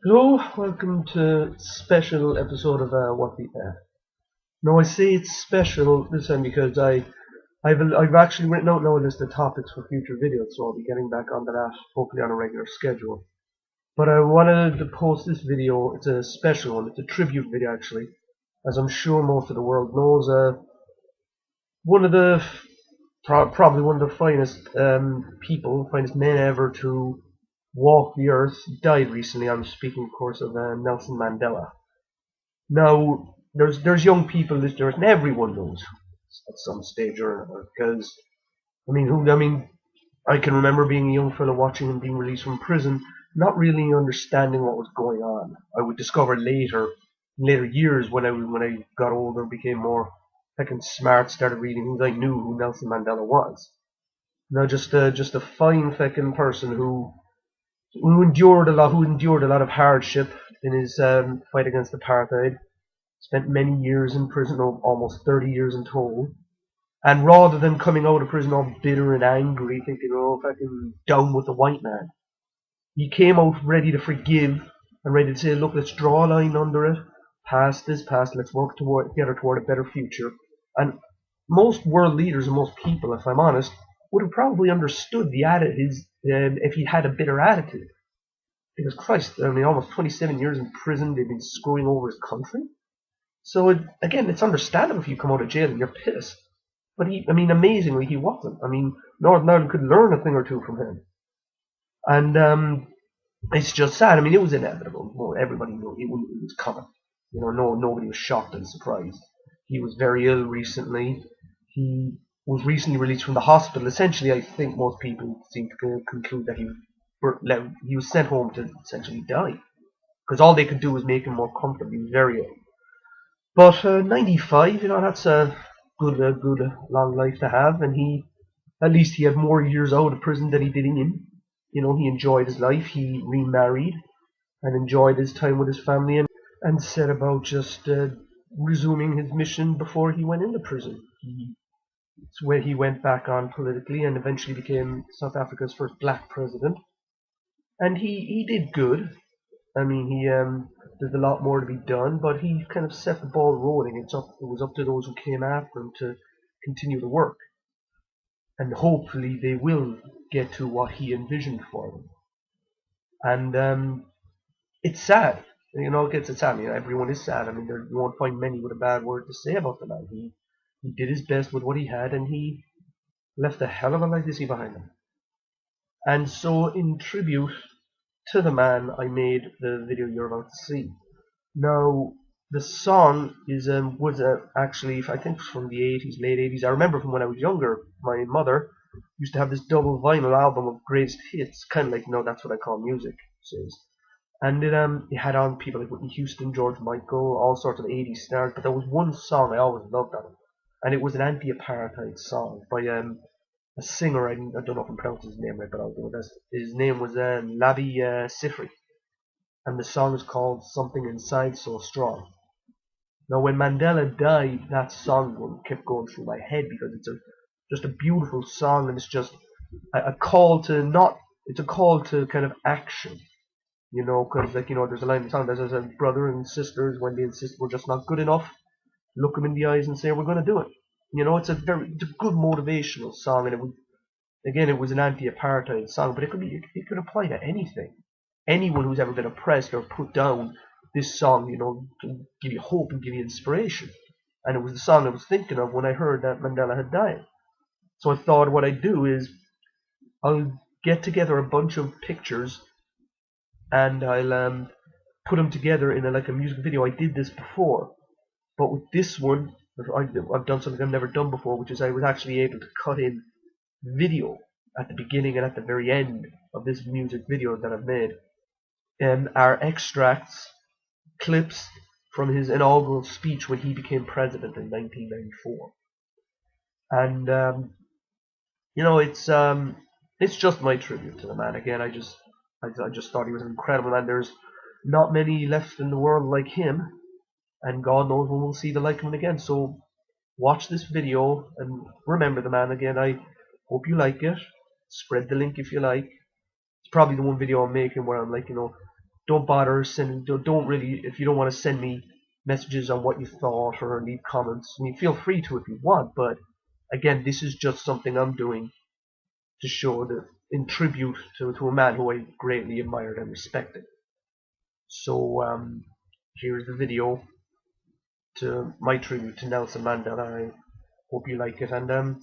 Hello, welcome to special episode of What the F. Now I say it's special this time because I've actually written out now a list of topics for future videos, so I'll be getting back onto that hopefully on a regular schedule. But I wanted to post this video. It's a special one. It's a tribute video actually, as I'm sure most of the world knows. One of the probably one of the finest finest men ever to walk the earth died recently. I'm speaking, of course, of Nelson Mandela. Now, there's young people listeners, and everyone knows at some stage or another. Because I can remember being a young fellow watching him being released from prison, not really understanding what was going on. I would discover later years when I got older, became more fucking smart, started reading things, I knew who Nelson Mandela was. Now, just a fine fucking person who endured a lot of hardship in his fight against apartheid. Spent many years in prison, almost 30 years in total. And rather than coming out of prison all bitter and angry, thinking, oh, fucking down with the white man, he came out ready to forgive and ready to say, look, let's draw a line under it. Past is past, let's work together toward a better future. And most world leaders and most people, if I'm honest, would have probably understood the attitude if he had a bitter attitude. Because Christ, almost 27 years in prison, they've been screwing over his country. So again, it's understandable if you come out of jail and you're pissed. But amazingly, he wasn't. Northern Ireland could learn a thing or two from him. And it's just sad. It was inevitable. Well, everybody knew it was coming. Nobody was shocked and surprised. He was very ill recently. He was recently released from the hospital. Essentially, I think most people seem to conclude that he was sent home to essentially die. Because all they could do was make him more comfortable. He was very ill. But 95, that's a good long life to have, and at least he had more years out of prison than he did in. He enjoyed his life. He remarried and enjoyed his time with his family, and set about just resuming his mission before he went into prison. It's where he went back on politically and eventually became South Africa's first black president. And he did good. There's a lot more to be done, but he kind of set the ball rolling. It was up to those who came after him to continue the work, and hopefully they will get to what he envisioned for them. And it's sad, it's sad. Everyone is sad. You won't find many with a bad word to say about the man. He did his best with what he had, and he left a hell of a legacy behind him. And so, in tribute to the man, I made the video you're about to see. Now, the song was actually, I think, from the 80s, late 80s. I remember from when I was younger, my mother used to have this double vinyl album of greatest hits, kind of like, that's what I call music, says. And it had on people like Whitney Houston, George Michael, all sorts of 80s stars. But there was one song I always loved on it, and it was an anti-apartheid song by a singer. I don't know if I'm pronouncing his name right, but I'll do my best. His name was Labi Siffre, and the song is called Something Inside So Strong. Now, when Mandela died, that song kept going through my head because it's just a beautiful song, and it's just a call to kind of action. Because there's a line in the song that says, "Brother and sisters, when they insist we're just not good enough, look them in the eyes and say we're going to do it." It's a good motivational song, and it was an anti-apartheid song, but it could apply to anything. Anyone who's ever been oppressed or put down, this song, can give you hope and give you inspiration. And it was the song I was thinking of when I heard that Mandela had died. So I thought what I'd do is I'll get together a bunch of pictures and I'll put them together in a music video. I did this before, but with this one, I've done something I've never done before, which is I was actually able to cut in video at the beginning and at the very end of this music video that I've made. Are extracts, clips from his inaugural speech when he became president in 1994. And it's just my tribute to the man. Again, I just thought he was an incredible man. There's not many left in the world like him, and God knows when we'll see the like of him again. So watch this video and remember the man again. I hope you like it. Spread the link if you like. It's probably the one video I'm making where I'm don't bother sending. Don't really, if you don't want to send me messages on what you thought or leave comments. I mean, feel free to if you want, but again, this is just something I'm doing to show that in tribute to a man who I greatly admired and respected. So here's the video to my tribute to Nelson Mandela. I hope you like it, and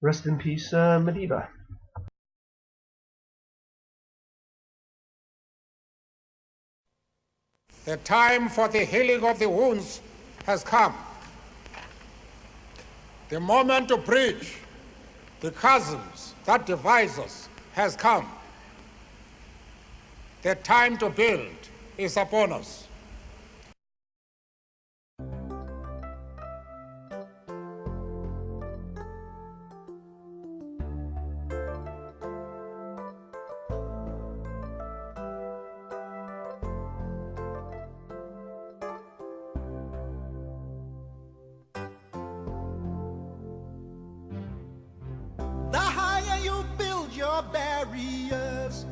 rest in peace, Madiba. The time for the healing of the wounds has come. The moment to bridge the chasms that divide us has come. The time to build is upon us. The higher you build your barriers,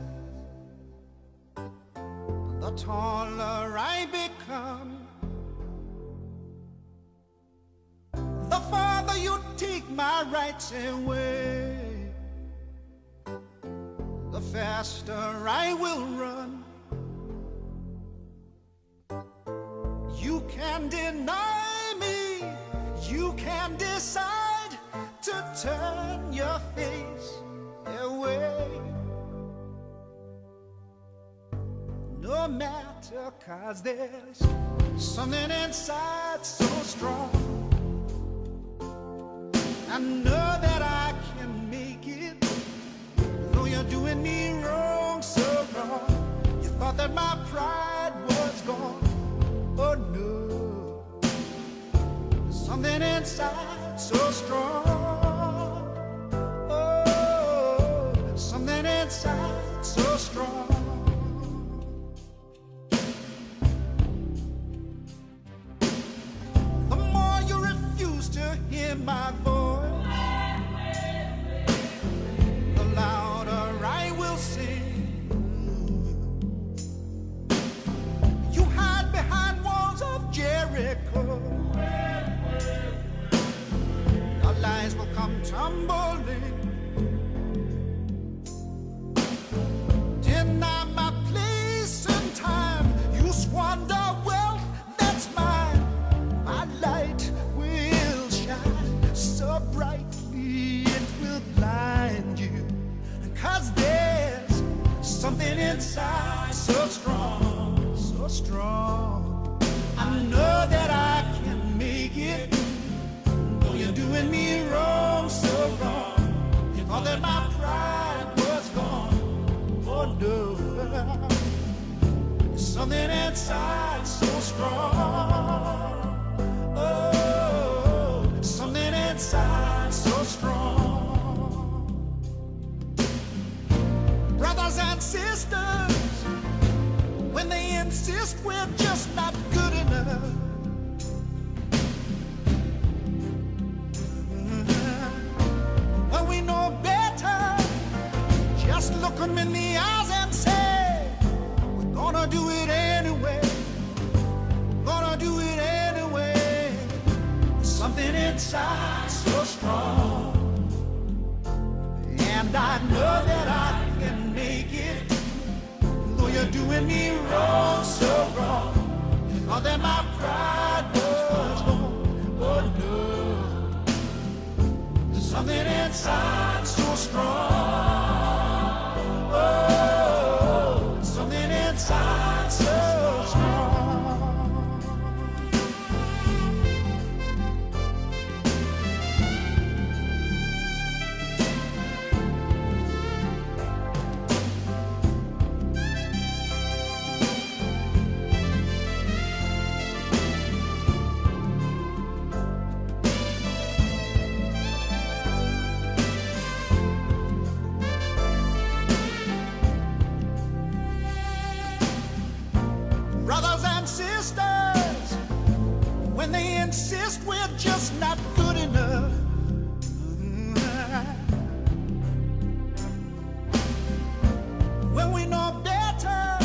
the taller I become. The farther you take my rights away, the faster I will run. You can deny me, you can decide to turn your face away. No matter, 'cause there's something inside so strong. I know that I can make it, though you're doing me wrong, so wrong. You thought that my pride was gone. Oh no, there's something inside so strong. Oh, something inside so strong. The more you refuse to hear my voice, the louder I will sing. You hide behind walls of Jericho, your lies will come tumbling. Deny my place and time, you squander wealth that's mine. My light will shine so brightly it will blind you, 'cause there's something inside so strong, so strong. I know that I can make it, though you're doing me wrong, so wrong. You thought that my pride was gone. Oh no, there's something inside so strong. Oh, something inside so strong. Brothers and sisters, when they insist we're just not good enough, when we know better, just look them in the eyes and say, we're gonna do it anyway. We're gonna do it anyway. Something inside so strong, and I know that I can make it, though you're doing me wrong, so wrong. You thought that my pride was gone. Oh no, there's something inside so strong. Oh, something inside so strong. Brothers and sisters, when they insist we're just not good enough, when we know better,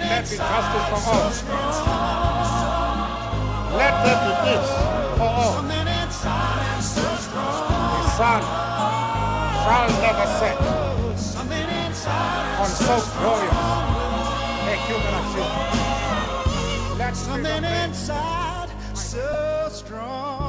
there be justice for all. Let there be peace for all. The sun shall never set on so glorious a human achievement. Let Something inside so strong.